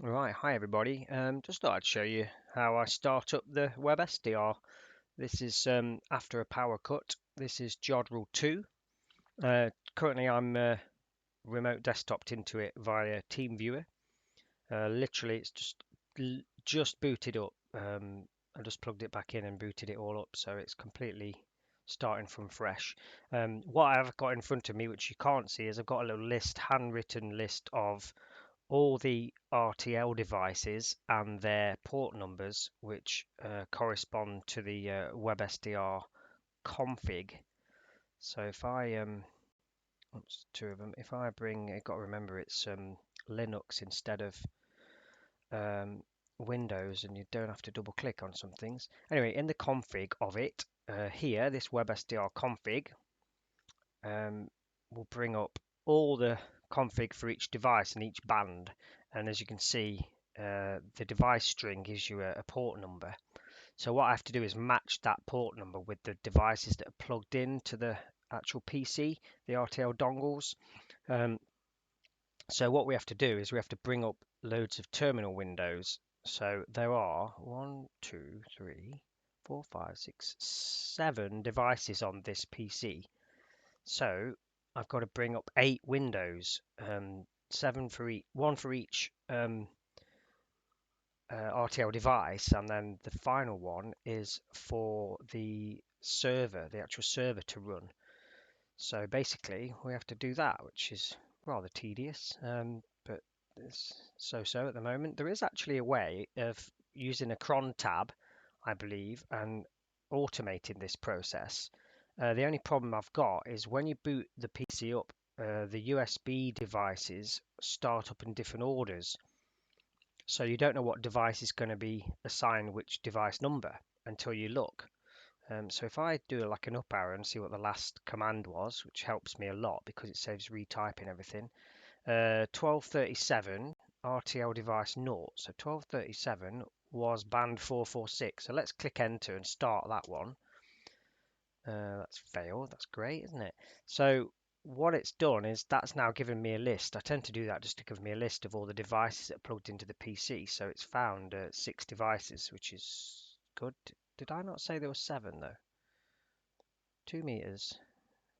Right, hi everybody. Just thought I'd show you how I start up the WebSDR. This is after a power cut. This is job rule 2. Currently I'm remote desktoped into it via TeamViewer. Literally it's just booted up. I just plugged it back in and booted it all up, so it's completely starting from fresh. What I've got in front of me, which you can't see, is I've got a little list, handwritten list of all the RTL devices and their port numbers, which correspond to the WebSDR config. So if I oops, two of them. If I bring, you've got to remember it's Linux instead of Windows, and you don't have to double click on some things. Anyway, in the config of it, here, this WebSDR config will bring up all the config for each device and each band. And as you can see, the device string gives you a port number. So what I have to do is match that port number with the devices that are plugged into the actual PC, the RTL dongles. Um, so what we have to do is we have to bring up loads of terminal windows. So there are 1, 2, 3, 4, 5, 6, 7 devices on this PC. So I've got to bring up 8 windows, 7 for each, one for each RTL device, and then the final one is for the server, the actual server to run. So basically, we have to do that, which is rather tedious, but it's so-so at the moment. There is actually a way of using a cron tab, I believe, and automating this process. The only problem I've got is when you boot the PC up, the USB devices start up in different orders. So you don't know what device is going to be assigned which device number until you look. So if I do like an up arrow and see what the last command was, which helps me a lot because it saves retyping everything, 1237 RTL device 0. So 1237 was band 446. So let's click enter and start that one. That's failed. That's great, isn't it? So what it's done is that's now given me a list. I tend to do that just to give me a list of all the devices that are plugged into the PC. So it's found 6 devices, which is good. Did I not say there were 7 though? 2 meters.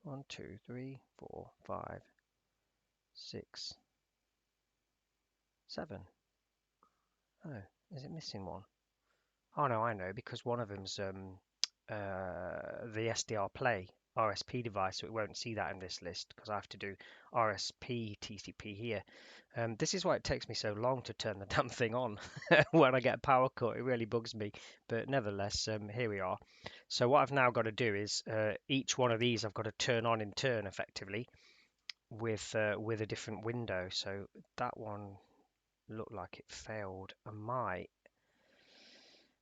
1, 2, 3, 4, 5, 6, 7. Oh, is it missing one? Oh no, I know, because one of them's the SDR Play RSP device, so it won't see that in this list because I have to do RSP TCP here. This is why it takes me so long to turn the damn thing on when I get a power cut. It really bugs me, but nevertheless, here we are. So what I've now got to do is each one of these I've got to turn on in turn effectively with a different window. So that one looked like it failed. I might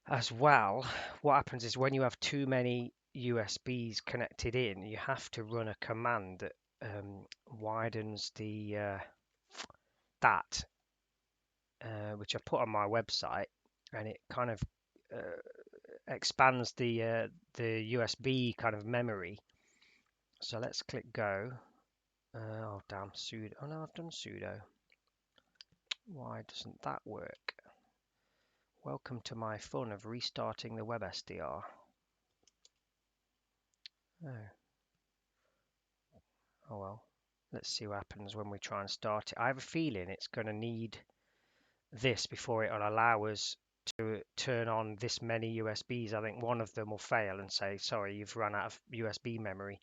as well. What happens is when you have too many USBs connected in, you have to run a command that widens the that which I put on my website, and it kind of expands the USB kind of memory. So let's click go. Oh damn, sudo. Oh no, I've done sudo. Why doesn't that work? Welcome to my fun of restarting the WebSDR. Oh, oh well. Let's see what happens when we try and start it. I have a feeling it's going to need this before it will allow us to turn on this many USBs. I think one of them will fail and say, sorry, you've run out of USB memory.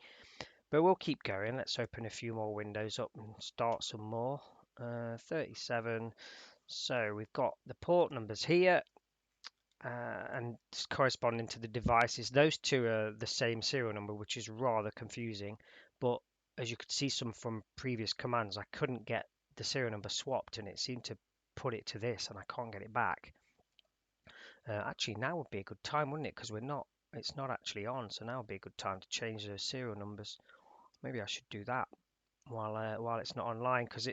But we'll keep going. Let's open a few more windows up and start some more. 37. So we've got the port numbers here. And corresponding to the devices. Those two are the same serial number, which is rather confusing. But as you could see some from previous commands, I couldn't get the serial number swapped, and it seemed to put it to this, and I can't get it back. Actually, now would be a good time, wouldn't it? Because it's not actually on, so now would be a good time to change those serial numbers. Maybe I should do that while it's not online, because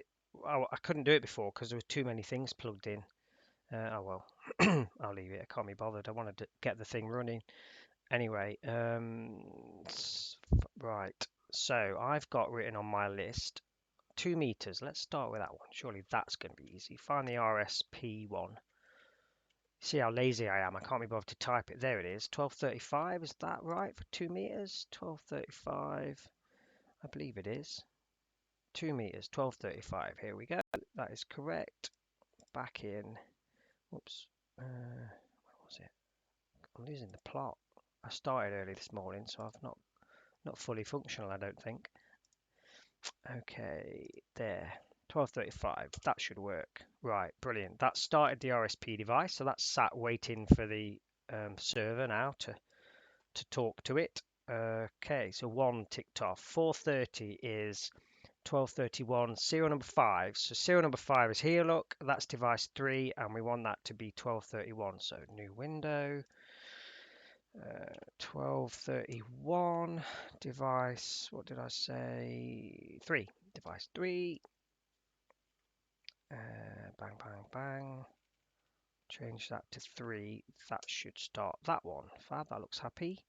I couldn't do it before because there were too many things plugged in. Oh well, I'll leave it. I can't be bothered. I wanted to get the thing running. Anyway, right. So I've got written on my list 2 meters. Let's start with that one. Surely that's going to be easy. Find the RSP one. See how lazy I am. I can't be bothered to type it. There it is. 1235. Is that right for 2 meters? 1235. I believe it is. 2 meters. 1235. Here we go. That is correct. Back in. Whoops. What was it? I'm losing the plot. I started early this morning, so I've not fully functional, I don't think. Okay, there. 1235. That should work. Right, brilliant. That started the RSP device, so that's sat waiting for the server now to talk to it. Okay, so 1 ticked off. 430 is 1231, serial number 5. So serial number 5 is here, look. That's device 3, and we want that to be 1231. So new window. 1231 device, what did I say? 3, device 3. Bang, bang, bang. Change that to 3. That should start that one. Fab, that looks happy.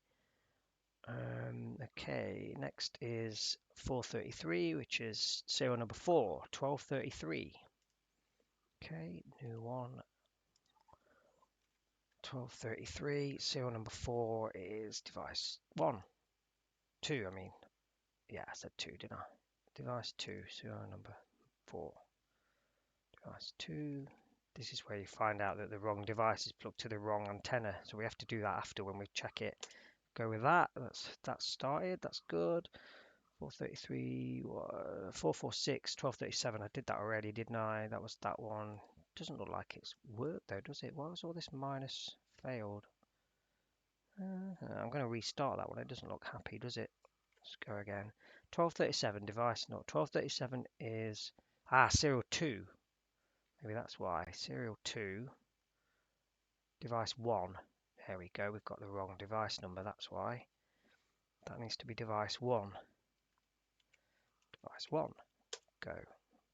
Okay, next is 433, which is serial number 4, 1233. Okay, new one. 1233, serial number 4 is device 1. 2, I mean. Yeah, I said 2, didn't I? Device 2, serial number 4. Device 2. This is where you find out that the wrong device is plugged to the wrong antenna. So we have to do that after when we check it. Go with that. That's started. That's good. 433, 446, 1237. I did that already, didn't I? That was that one. Doesn't look like it's worked though, does it? Why was all this minus failed? I'm going to restart that one. It doesn't look happy, does it? Let's go again. 1237 device. No, 1237 is serial 2. Maybe that's why. Serial 2, device 1. There we go. We've got the wrong device number. That's why. That needs to be device 1. Device 1. Go.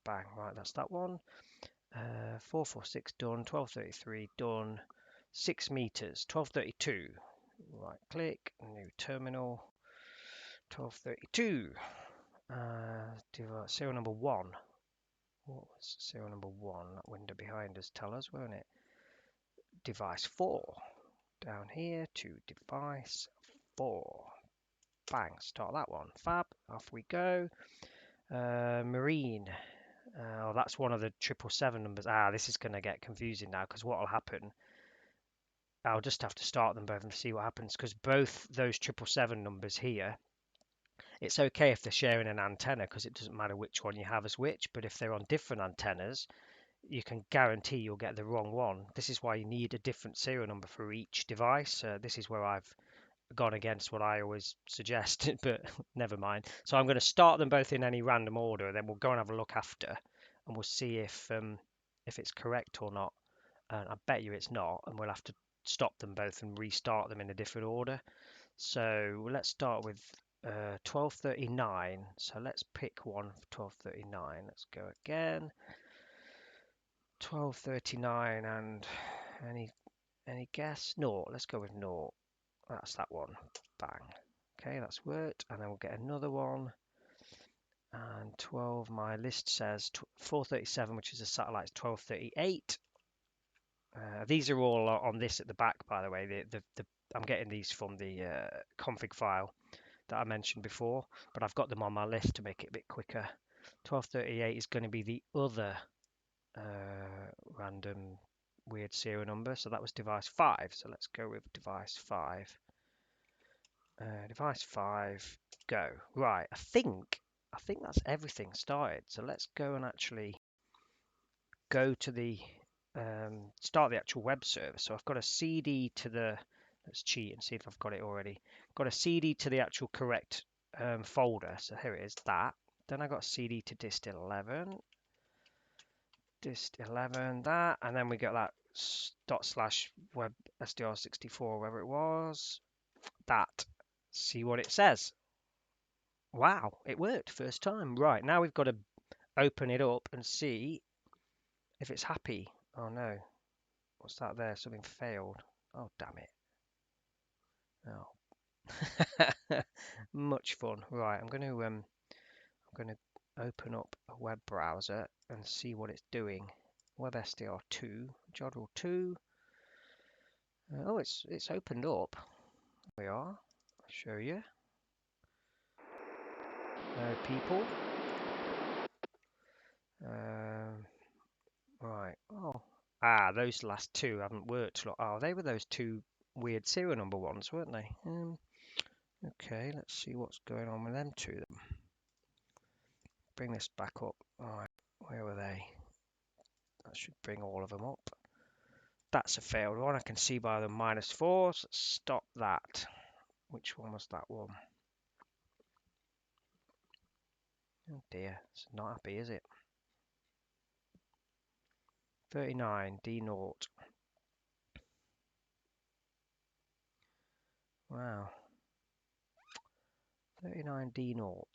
Bang. Right, that's that one. 446 done. 1233 done. 6 meters. 1232. Right click. New terminal. 1232. Serial number 1. What was serial number 1? That window behind us tell us, won't it? Device 4. Down here to device 4. Bang, start that one. Fab, off we go. Marine. Oh, that's one of the 777 numbers. This is going to get confusing now because what will happen, I'll just have to start them both and see what happens because both those 777 numbers here, it's okay if they're sharing an antenna because it doesn't matter which one you have as which, but if they're on different antennas, you can guarantee you'll get the wrong one. This is why you need a different serial number for each device. This is where I've gone against what I always suggest, but never mind. So I'm going to start them both in any random order, then we'll go and have a look after, and we'll see if it's correct or not. And I bet you it's not, and we'll have to stop them both and restart them in a different order. So let's start with 1239. So let's pick one for 1239. Let's go again. 1239 and any guess? No, let's go with no. That's that one. Bang. Okay, that's worked. And then we'll get another one. And 12, my list says 437, which is a satellite, 1238. These are all on this at the back, by the way. I'm getting these from the config file that I mentioned before, but I've got them on my list to make it a bit quicker. 1238 is going to be the other random weird serial number. So that was device 5. So let's go with device 5. Device 5, go. Right, I think that's everything started. So let's go and actually go to the start the actual web server. So I've got a CD to the, let's cheat and see if I've got it already. Got a CD to the actual correct folder. So here it is, that. Then I got CD to dist11, dist11, that, and then we got that ./WebSDR64, whatever it was, that. See what it says. Wow, it worked first time. Right, now we've got to open it up and see if it's happy. Oh no, what's that there? Something failed. Oh damn it. Oh. Much fun. Right, I'm going to open up a web browser and see what it's doing. WebSDR2, Jodel 2. Oh, it's opened up. There we are. I'll show you. People. Right. Oh. Those last two haven't worked. Oh, they were those two weird serial number ones, weren't they? Okay, let's see what's going on with them two. Then. Bring this back up. All right, where were they? That should bring all of them up. That's a failed one. I can see by the -4s. Stop that. Which one was that one? Oh dear, it's not happy, is it? 39 D0. Wow. 39 D0.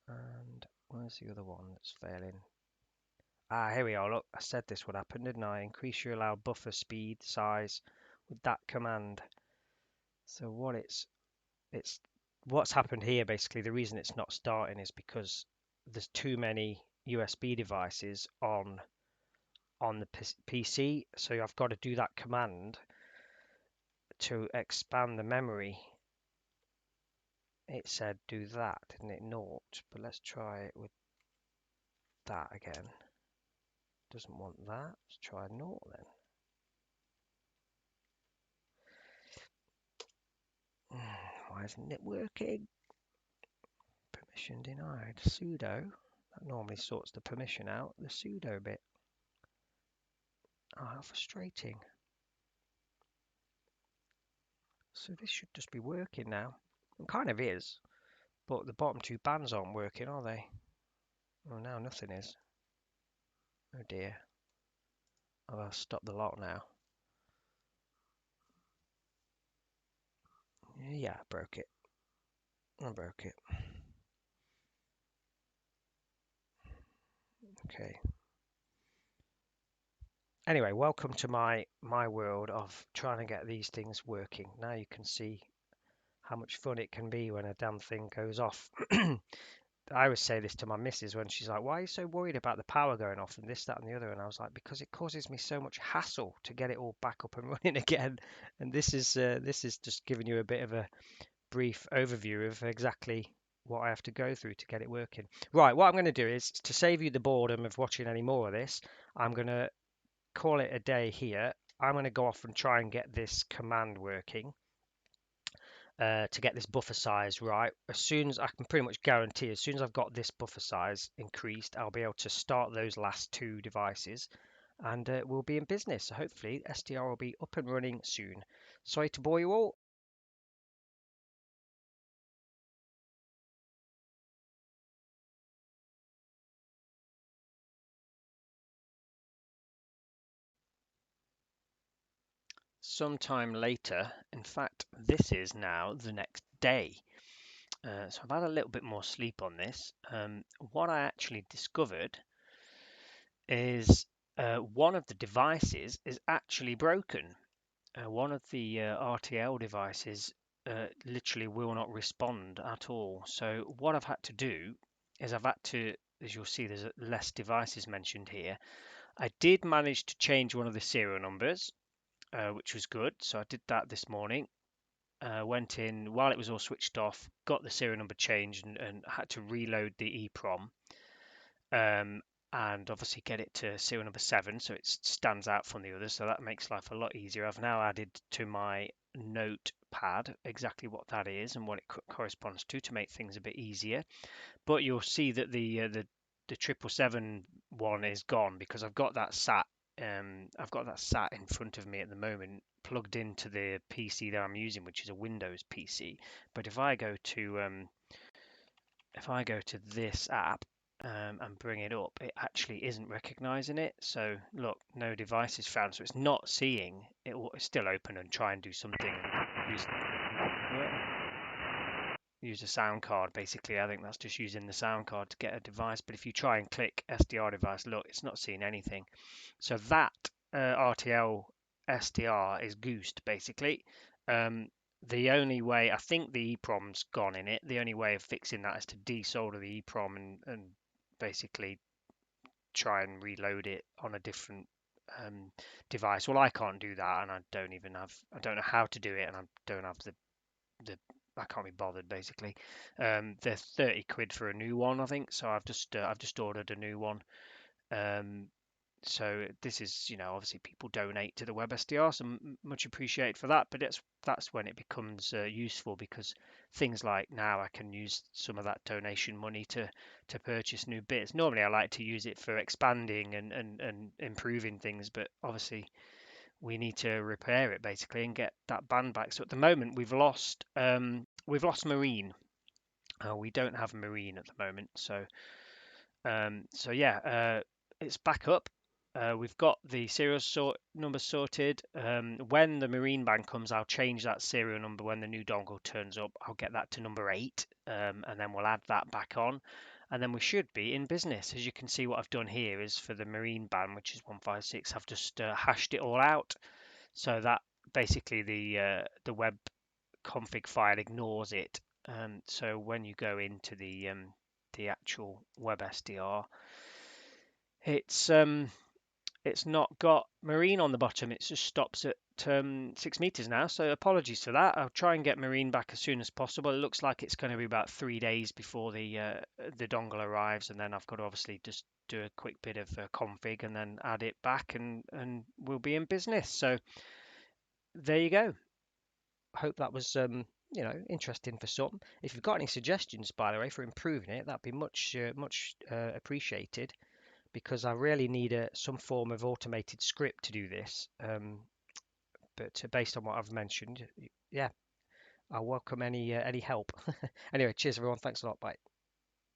And where's the other one that's failing? Here we are. Look, I said this would happen, didn't I? Increase your allowed buffer speed size with that command. So what's happened here basically, the reason it's not starting is because there's too many USB devices on the PC, so I've got to do that command to expand the memory. It said do that, didn't it? Naught, but let's try it with that again. Doesn't want that. Let's try naught then. Why isn't it working? Permission denied. Sudo. That normally sorts the permission out. The sudo bit. Oh, how frustrating. So this should just be working now. It kind of is, but the bottom two bands aren't working, are they? Oh, now nothing is. Oh dear. I'll stop the lot now. Yeah, I broke it. I broke it. Okay. Anyway, welcome to my world of trying to get these things working. Now you can see how much fun it can be when a damn thing goes off. I always say this to my missus when she's like, "Why are you so worried about the power going off and this, that, and the other?" And I was like, "Because it causes me so much hassle to get it all back up and running again." And this is just giving you a bit of a brief overview of exactly what I have to go through to get it working. Right, what I'm going to do is to save you the boredom of watching any more of this, I'm going to call it a day here. I'm going to go off and try and get this command working. To get this buffer size right. As soon as I can pretty much guarantee, as soon as I've got this buffer size increased, I'll be able to start those last two devices and we'll be in business. So hopefully SDR will be up and running soon. Sorry to bore you all. Sometime later, in fact, this is now the next day. So I've had a little bit more sleep on this. What I actually discovered is one of the devices is actually broken. One of the RTL devices literally will not respond at all. So what I've had to do is I've had to, as you'll see, there's less devices mentioned here. I did manage to change one of the serial numbers, which was good. So I did that this morning. Went in while it was all switched off, got the serial number changed and had to reload the EEPROM. And obviously get it to serial number 7 so it stands out from the others, so that makes life a lot easier. I've now added to my notepad exactly what that is and what it corresponds to make things a bit easier. But you'll see that the 777 one is gone because I've got that sat in front of me at the moment, plugged into the PC that I'm using, which is a Windows PC. But if I go to this app and bring it up, it actually isn't recognizing it. So look, no device is found, so it's not seeing it. Will still open and try and do something and use a sound card. Basically, I think that's just using the sound card to get a device. But if you try and click SDR device, look, it's not seeing anything. So that RTL SDR is goosed basically. The only way, I think the EEPROM's gone in it. The only way of fixing that is to desolder the EEPROM and basically try and reload it on a different device. Well, I can't do that, and I don't know how to do it, and I don't have the I can't be bothered basically. They're 30 quid for a new one, I think. So I've just ordered a new one. Um, so this is, obviously people donate to the WebSDR, so much appreciated for that. But that's when it becomes useful, because things like now I can use some of that donation money to purchase new bits. Normally I like to use it for expanding and improving things, but obviously we need to repair it basically and get that band back. So at the moment we've lost marine. We don't have marine at the moment, so yeah, it's back up. We've got the number sorted. When the marine band comes, I'll change that serial number. When the new dongle turns up, I'll get that to number 8, and then we'll add that back on, and then we should be in business. As you can see, what I've done here is for the marine band, which is 156. I've just hashed it all out, so that basically the web config file ignores it. So when you go into the actual WebSDR, it's not got marine on the bottom. It just stops at 6 meters now. So apologies for that. I'll try and get marine back as soon as possible. It looks like it's going to be about 3 days before the dongle arrives, and then I've got to obviously just do a quick bit of config and then add it back, and we'll be in business. So there you go. Hope that was interesting for some. If you've got any suggestions, by the way, for improving it, that'd be much appreciated, because I really need some form of automated script to do this. But based on what I've mentioned, yeah, I welcome any help. Anyway, cheers everyone. Thanks a lot. Bye.